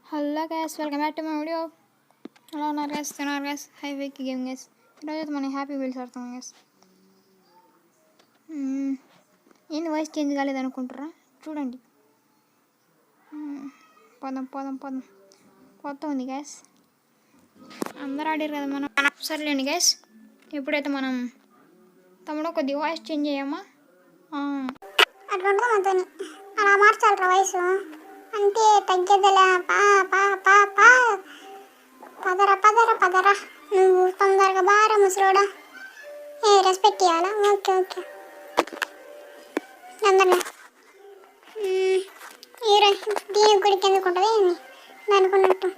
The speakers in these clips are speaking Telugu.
Hello guys, welcome back to my video. ఎలా ఉన్నారు గైస్? తిన్నారు guys? High Wake game guys. ఈరోజు అయితే మనం హ్యాపీ వీల్స్ ఆడుతాం గైస్. ఏంది వాయిస్ చేంజ్ కాలేదు అనుకుంటారా? చూడండి. పోదాం పోదాం పోదాం. కొత్త ఉంది గైస్, అందరూ ఆడారు కదా మనం. సర్లేండి గైస్, ఇప్పుడైతే మనం తమ్ముడు కొద్దిగా వాయిస్ చేంజ్ చేయమ్మా. అట్లా ఉంటుంది అలా మార్చాలరా వయసు అంటే తగ్గేదిలే. పా పా పా పా పదర పదర పదర నువ్వు తొందరగా బారా ముసలోడా. రెస్పెక్ట్ ఇవ్వాలా? ఓకే ఓకే అందరినీ హీరో దీని గుడికి ఎందుకు ఉంటుంది దానికి ఉన్నట్టు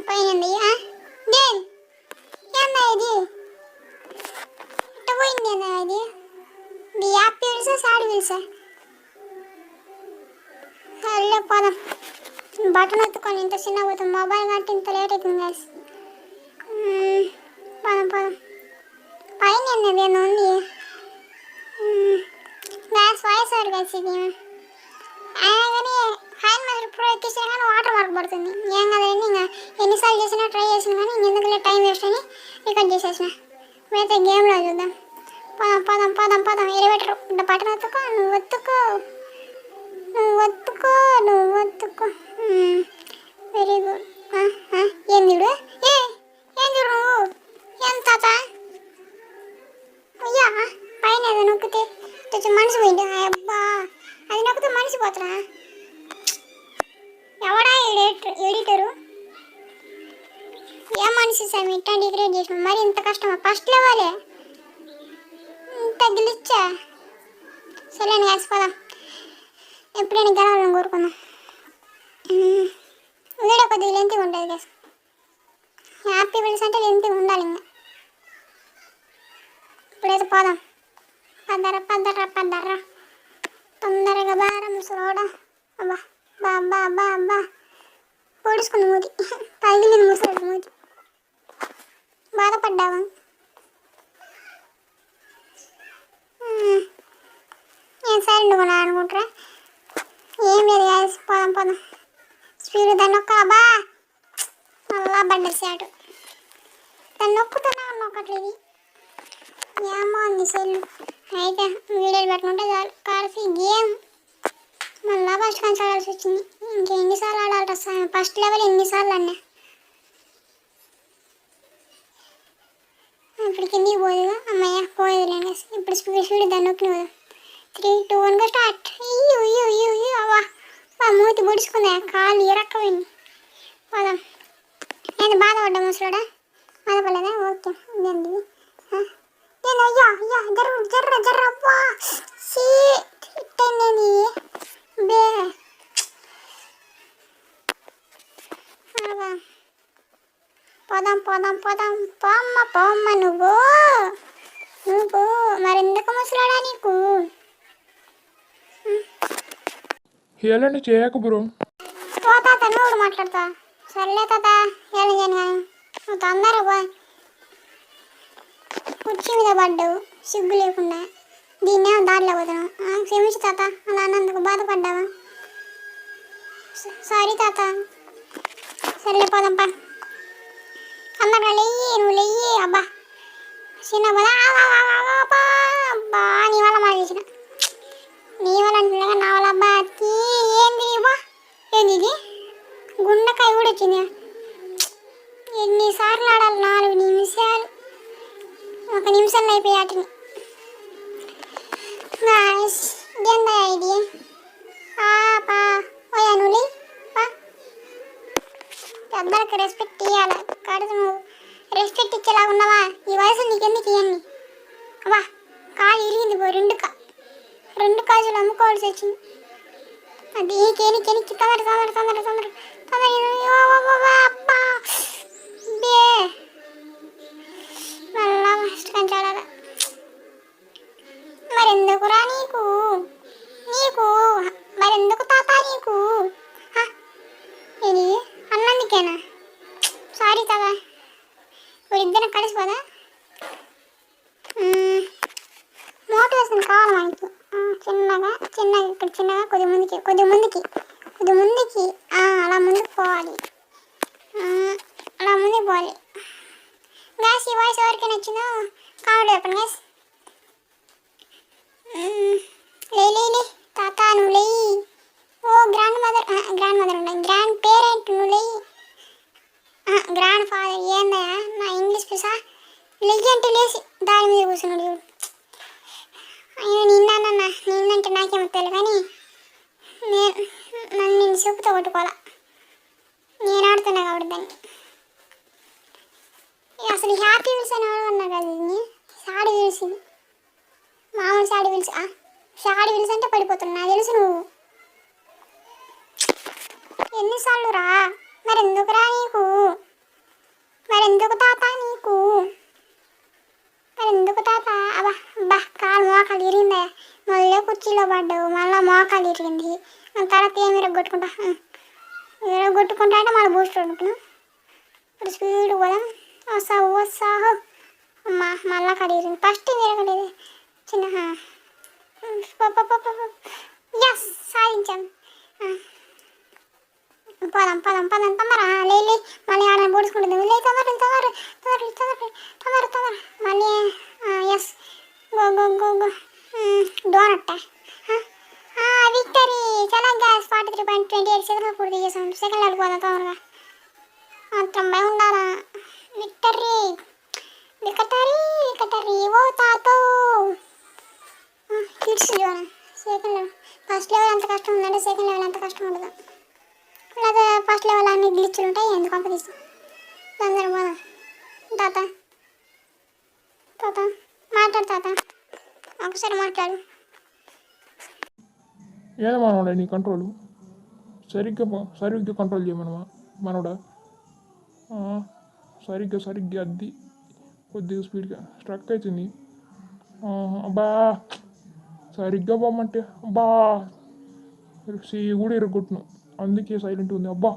పైన దేని ఏందా ఇది ఇట్ట పోయింది ఏందా ఇది? ది హ్యాపీ వీల్సా సాడ్ వీల్సా? అల్లే పోదాం. బటన్ ఎత్తుకొని ఇంత చిన్న పోతాం, మొబైల్ కాబట్టి ఇంత లేట్ అవుతుంది గ్యాస్. పోదాం పోదాం. పైన ఏదో ఉంది గ్యాస్ వాయిస్ ఓవర్ గ్యాస్. ఇది అయినా కానీ హ్యాండ్ మాత్రం ప్రో ఎక్కించినా కానీ వాటర్ మార్క్ పడుతుంది. ఏం కదండి, ఇంకా ఎన్నిసార్లు చేసినా ట్రై చేసినా కానీ ఇంకెందుకులే టైం వేస్ట్ అని రికార్డ్ చేసేసిన. మిగతా గేమ్లో చూద్దాం. పోదాం పోదాం పోదాం పోదాం. ఎలివేటర్ బటన్ ఎత్తుకో, నువ్వు ఎత్తుకో, నువ్వు ఒత్తుకో, నువ్వు ఒత్తుకో. Very good. ఏం చూడు, ఏం చూడు నువ్వు, ఏం తాత అయ్యా పైన ఏదో నొక్కితే కొంచెం మనిషి పోయింది. అబ్బా అది నొక్కితే మనిషి పోతున్నా. ఎవడా ఎడిటరు? ఏ మనిషి సార్ ఇట్లాంటి క్రియేట్ చేసిన? మరి ఇంత కష్టమా? ఫస్ట్ లెవెలే ఇంత గిలిచ్చా. సరేని వేసిపోదాం. ఎప్పుడైనా గెలవాలని కోరుకుందాం. వీడియో కొద్దిగా లెంతీగా ఉంటుంది కదా. హ్యాపీ వీల్స్ అంటే లెంతీగా ఉండాలి. ఇంకా ఇప్పుడైతే పోదాం. పద్దర పద్దర పద్దర తొందరగా బారా ముసలోడా. అబ్బా బా బా బా బా పొడుచుకుని మూతి పగిలింది ముసలి మూతి. బాధపడ్డావా? నేను సైలెంట్గా ఉన్నా అనుకుంటారా? ఏం లేదు గ్యాస్, పోదాం పోదాం. స్పీడ్ దాన్ని నొక్కాబా, మళ్ళా బండి సాటు దాన్ని నొక్కుతున్నా నొక్కట్లేదు. ఏమో ఉంది సెల్. అయితే వీడియోలు పెట్టుకుంటే చాలు. కాల్సి గేమ్ మళ్ళా ఫస్ట్ కానీ ఆడాల్సి వచ్చింది. ఇంకెన్నిసార్లు ఆడాలి? ఫస్ట్ లెవెల్ ఎన్నిసార్లు అన్నా. ఇప్పుడు కిందికి పోదుగా. అమ్మయ్య పోయేదిలేండి. ఇప్పుడు స్పీడ్ దాన్ని నొక్కిన పోదాం. 3, 2, 1 స్టార్ట్. అయ్యో అయ్యో అయ్యో అయ్యో అవ్వా మూతి పొడుచుకుందా, కాలు ఇరక్కపోయింది. పోదాం. నేను బాధపడ్డా ముసలోడా. బాధపడలేదా? ఓకే. ఇదండి నేను అయ్యా అయ్యా జర్ర జర్ర జర్ర అవ్వా ఇట్టండి బే. పోదాం పోదాం పోదాం. పోమ్మ పోమ్మ నువ్వు నువ్వు మరెందుకు ముసలోడా నీకు? హేళన చేయకు బ్రో. ఓ తాత నువ్వు మాట్లాడతా? సర్లే తాత, ఏం చేయను కానీ నువ్వు తొందరగా పో. కుర్చీ మీద పడ్డావు సిగ్గు లేకుండా. దీన్నేమో దారిలో పోతున్నావు. క్షమించు తాత, అలా అన్నందుకు బాధపడ్డావా? సారీ తాత. సర్లే పోదాంపా. తొందరగా లెయ్యి, నువ్వు లెయ్యి. అబ్బా చిన్న పోదా. అబ్బా నీ వల్ల మాట చేసిన. నీ వల్ల అంటున్నా నా వల్ల. అబ్బా ఏంది బా, ఏంది ఇది? గుండెకాయ కూడా వచ్చింది. ఎన్నిసార్లు ఆడాలి? 4 నిమిషాలు. 1 నిమిషంలో అయిపోయి ఆటని. ఇదేందా ఇది? పా ఓయా నువ్వు పెద్దలకు రెస్పెక్ట్ ఇవ్వాలి. కడుపు నువ్వు రెస్పెక్ట్ ఇచ్చేలాగా ఉన్నావా? ఈ వయసు నీకెందుకు ఇవన్నీ? అబ్బా కాలు ఇరిగింది పో. 2 కాజులు అమ్ముకోవాల్సి వచ్చింది. అది కేనికి తొందర తొందర తొందర తొందర తొందర. అబ్బా బే మళ్ళా ఫస్ట్ కంచాడాల. మరెందుకురా నీకు నీకు మరెందుకు తాత నీకు? ఇది అన్నందుకేనా? సారీ తాత. ఇద్దరం కలిసిపోదా? మోటివేషన్ కావాలి మనకి. చిన్నగా చిన్నగా ఇక్కడ చిన్నగా కొద్ది ముందుకి అలా ముందుకు పో. పోవాలి. అలా ముందుకు పోవాలి. గ్యాస్ ఈ వాయిస్ ఎవరికి నచ్చిందో కామెంట్ చెప్పండి గ్యాస్. లే తాత నువ్వు లేయి. ఓ గ్రాండ్ మదర్ ఉన్నాయి, గ్రాండ్ పేరెంట్ నువ్వు లేయి. గ్రాండ్ ఫాదర్ ఏందయ్యా నా ఇంగ్లీష్ పిసా. లెయ్యి అంటే లేచి దాని మీద కూర్చున్నాడు చూడు. అయ్యో నిన్నంటే నాకేమో తెలియదు కానీ నేను చూపుతో కొట్టుకోవాలా. నేను ఆడుతున్నా కాబట్టి దాన్ని. అసలు హ్యాపీ వీల్స్ అని అన్నా కదా, ఇది సాడి వీల్స్, ఇది మామూలు సాడి వీల్స్. సాడి వీల్స్ అంటే పడిపోతున్నా తెలుసు నువ్వు. ఎన్నిసార్లు రా, మరెందుకురా నీకు, మరెందుకు తాత నీకు, మరెందుకు తాత. అబ్బా కాలు మోకాలు ఇరిగిందా, మళ్ళీ కుర్చీలో పడ్డావు, మళ్ళీ మోకాలు ఇరిగింది. తర్వాత ఏమి విరగొట్టుకుంటా అంటే మళ్ళీ బూస్ట్ వండుకున్నాం. ఇప్పుడు స్పీడ్ పోదాం. వస్తాహో అమ్మా మళ్ళా కడిగింది. ఫస్ట్ విరగలేదు చిన్న. ఎస్ సాధించాం. పోదాం తొందర లే మళ్ళీ ఆడ పొడుచుకుంటుంది. లే తొందర మళ్ళీ. ఎస్ గో డోనట్ట. విక్టరీ చాలా గ్యాస్ 43.28 సెకండ్లు పూర్తి చేసాం. సెకండ్ లెవెల్ పోదాం తొందరగా. మాత్రం భయం ఉండాలా. విక్టరీ ఓ తాతో. Kids zone second level. First level అంత కష్టం ఉందంటే సెకండ్ లెవెల్ అంత కష్టం ఉండదు. అలాగే ఫస్ట్ లెవెల్ అన్ని గ్లిచ్లు ఉంటాయి. ఎందుకు పంపిస్తాం తొందర పోదాం. తాత మాట్లాడు తాత, ఒకసారి మాట్లాడు. ఏది మనోడా నీ కంట్రోల్ సరిగ్గా కంట్రోల్ చేయమనమా మనోడా. సరిగ్గా అద్ది కొద్దిగా స్పీడ్గా స్ట్రక్ అవుతుంది. అబ్బా సరిగ్గా పోమంటే అబ్బా కూడా ఇరగొట్టును, అందుకే సైలెంట్ ఉంది. అబ్బా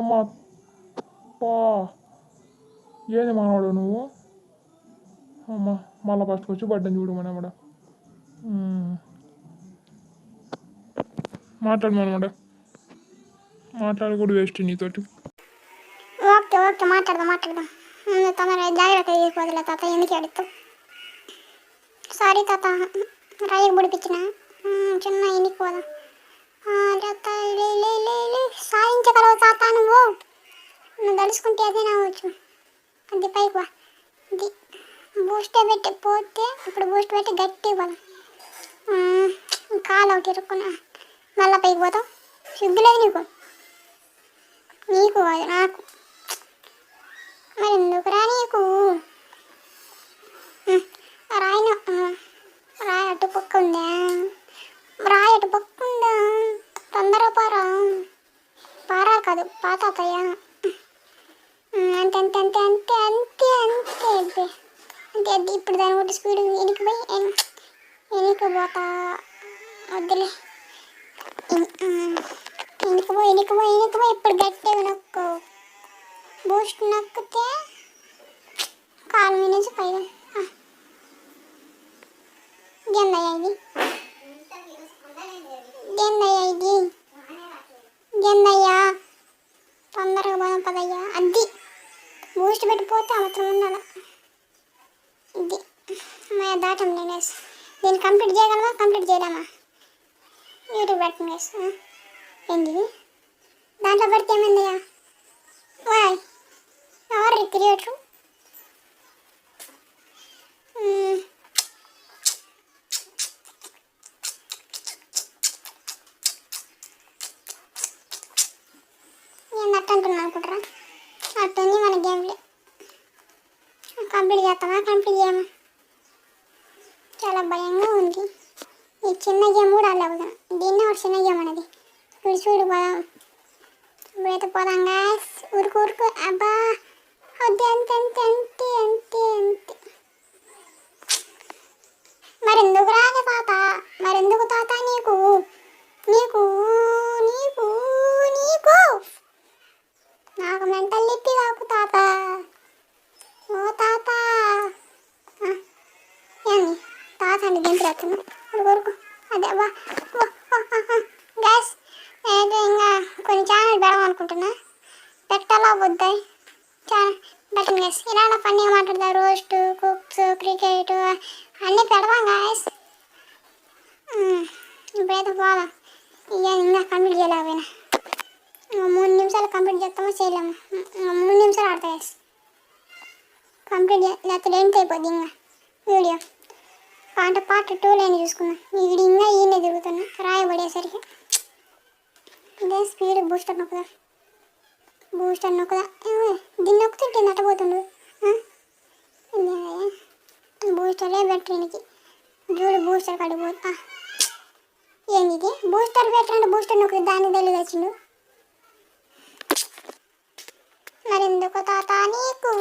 అమ్మ అబ్బా ఏది మనవాడు నువ్వు. అమ్మ మళ్ళీ ఫస్ట్కి వచ్చి పడ్డాను చూడు మనవాడ. మాట్లాడు మనవాడ, మాట్లాడకూడదు వేస్ట్ నీతోటి. ఓకే మాట్లాడదాం. తొందరగా జాగ్రత్త తీసుకోవద్దులే తాత, ఎందుకు అడుగుతావు. సారీ తాత, రాయికి పొడిపించిన చిన్న ఎన్నికి పోదాం. సాధించగలవు తాత నువ్వు తలుసుకుంటే అదే నావచ్చు. అది పైకి వా, అది బూస్ట్ పెట్టి పోతే ఇప్పుడు బూస్ట్ పెట్టి గట్టి పోదాం. కాలు ఒకటి ఇరుక్కున్నా మళ్ళీ పైకి పోతాం. సిగ్గులేదు నీకు అది నాకు. మరి ఎందుకురా నీకు. రాయి అటు పక్క ఉందా, తొందర పారా కాదు పాతాతయ్యా. అంతే ఇప్పుడు దాని ఒకటి స్పీడ్ ఎనికి పోతా. వద్దులే ఎనికిపోయి ఇప్పుడు గట్టిగా నొక్కు. బూస్ట్ నొక్కితే కాలు మీద నుంచి పైగా. గెందయ్యా తొందరగా పోదాం పదయ్యా. అది బూస్ట్ పెట్టిపోతే అవసరం ఉండాలి. ఇది మా దాటం నేను దీన్ని కంప్లీట్ చేయలేమా. యూట్యూబ్ పెట్టండి ఏంటి దాంట్లో పడితే ఏమైందయ్యా. వాయ్ ఎవరు క్రియేటరు. నేను అట్టంటున్నా అనుకుంటారా. అట్టుంది మన గేమ్లో. కంప్లీట్ చేయమా. చాలా భయంగా ఉంది. ఈ చిన్న గేమ్ కూడా అలా దీన్నే ఒక చిన్న గేమ్ అనేది. చూడు పోదాం. ఇప్పుడైతే పోదాం గాయస్. ఊరుకు అబ్బా వద్దు. అంతే. మరెందుకు తాత నీకు నాకు మెంటల్ లిప్పి కాకు తాత. ఓ తాత ఏంది తాత అంటే దింపి రాస్తున్నా ఊరుకు. అదే గ్యాస్ ఇంకా కొన్ని ఛానల్ పెడదాం అనుకుంటున్నా. పెట్టాలా వద్దా చాలా బెటర్ గైస్. ఇలా ఫన్నీగా మాట్లాడతా, రోస్ట్, కుక్స్, క్రికెట్ అన్నీ పెడదాం గాయస్. ఇప్పుడైతే పోదాం. ఇక ఇంకా కంప్లీట్ చేయలేకపోయినా 3 నిమిషాలు కంప్లీట్ చేస్తామో చేయలేము. 3 నిమిషాలు ఆడతా గైస్. కంప్లీట్ లేకపోతే లెంత్ అయిపోద్ది ఇంకా వీడియో. పార్ట్ 2 చూసుకున్నాం. ఈ వీడియో ఇంకా ఈయనే తిరుగుతున్నా రాయబడేసరికి. ఇదే స్పీడ్ బూస్టర్ నొక్కుదా. దీన్ని నొక్కుతుంటే నట్టబోతుండు. బూస్టరే బెటర్ ఈయనకి. చూడు బూస్టర్ కడిగిపోతా. ఏంది ఇది బూస్టర్ బెటర్ అంటే బూస్టర్ నొక్కుతుంది, దానికి తెలియదు వచ్చిండు. మరి ఎందుకు తాత నీకు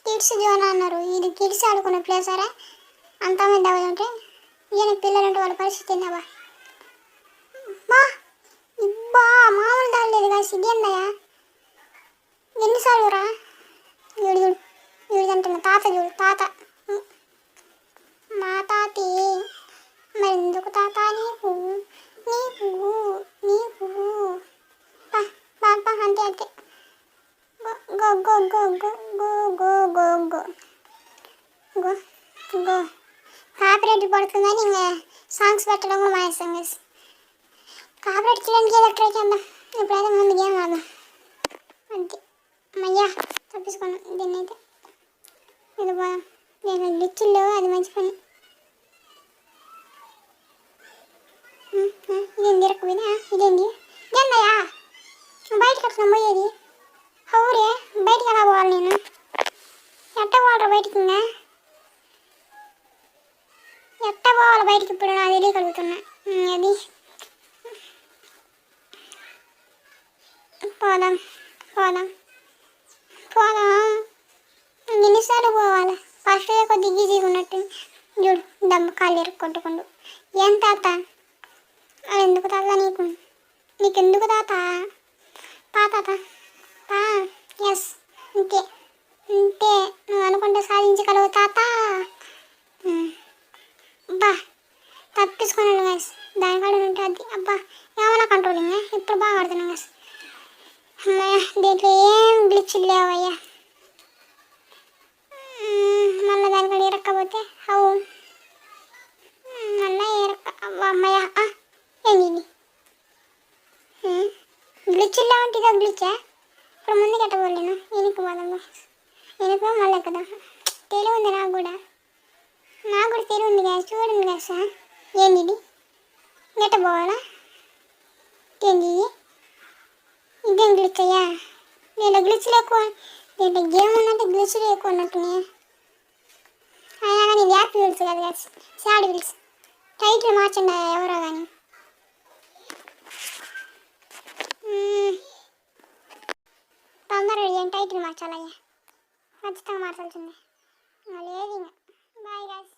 కిడ్స్ జోన్ అన్నారు. ఇది కిడ్స్ ఆడుకునే ప్లేసరే. అంతమంది అవ్వదంటే ఈయన పిల్లలు ఉంటే వాళ్ళ పరిస్థితి ఏందబ్బా. ఇబ్బా మామూలు దాడలేదు కాసి. ఇదేందయ్యా ఎన్నిసార్లు రా. వీడు అంటున్నా తాత చూడు తాత మా తాతి. మరి ఎందుకు తాత నీకు నీకు నీకు అంతే అంతే. Go go go go go go go go go go. కాపరేట్ పడుతుందని ఇంకా సాంగ్స్ పెట్టడం కూడా మానేస్తాం గైస్. కాపరేట్ చేయడానికి ఏదో ట్రై చేద్దాం. ఇప్పుడైతే ముందు గేమ్ ఆడదాం అంతే. అయ్యా తప్పించుకున్నాం దీన్ని అయితే. ఇది పోదాం. నేను గ్లిచ్చుల్లో అది మంచి పని. ఇదేంది ఇరకపోయినా ఇదేంది ఇదేందయ్యా బయటకు అట్లా పోయేది. హౌరే బయటికి ఎలా పోవాలి నేను? ఎట్ట పోవాలి బయటికి? ఇంకా ఎట్ట పోవాలి బయటికి ఇప్పుడు నాకు తెలియగలుగుతున్నా. అది పోదాం పోదాం పోదాం. ఎన్నిసార్లు పోవాలి? ఫస్ట్ కొద్దిగా ఈజీగా ఉన్నట్టు చూడు. దెబ్బ కాళ్ళు కొట్టుకుండు. ఏం తాత అది ఎందుకు తాత నీకు? నీకెందుకు తాత? తాత ఎస్ ఇంతే ఇంతే. నువ్వు అనుకుంటే సాధించగలవు తాత. అబ్బా తప్పించుకున్నాను గైస్. దానికాడ ఉంటే అది అబ్బా ఏమైనా కంట్రోలింగ్. ఇప్పుడు బాగా ఆడుతున్నాను గైస్. అమ్మయ్య దీంట్లో ఏం గ్లిచ్ లేవయ్యా. మళ్ళీ దానికాడ ఇరక్కపోతే హౌ మళ్ళీ అమ్మయ్య. ఏంది గ్లిచ్ లేవంటే ఇదో గ్లిచ్చా? ఇప్పుడు ముందుకు ఎట్టబోలేను. వెనక్కి పోదాం. వెనక మళ్ళీ కదా తెలివి ఉంది నాకు కూడా తెలివి ఉంది గ్యాస్. చూడండి గ్యాస్. ఏంది ఇది గట్ట పోవాలా? ఏంది ఇది? ఇదేం గ్లిచ్ అయ్యా? దీంట్లో గ్లిచ్లు ఎక్కువ. దీంట్లో గేమ్ ఉన్నట్టు గ్లిచ్లు ఎక్కువ ఉన్నట్టున్నాయి. అయినా కానీ ఇది యాప్ వీల్స్ కదా గ్యాస్, సాడ్ వీల్స్. టైటిల్ మార్చండి ఎవరో కానీ. తొందరగా ఏం టైటిల్ మార్చాలయ్యా? ఖచ్చితంగా మార్చాల్సిందే. లేదు ఇంకా. Bye guys.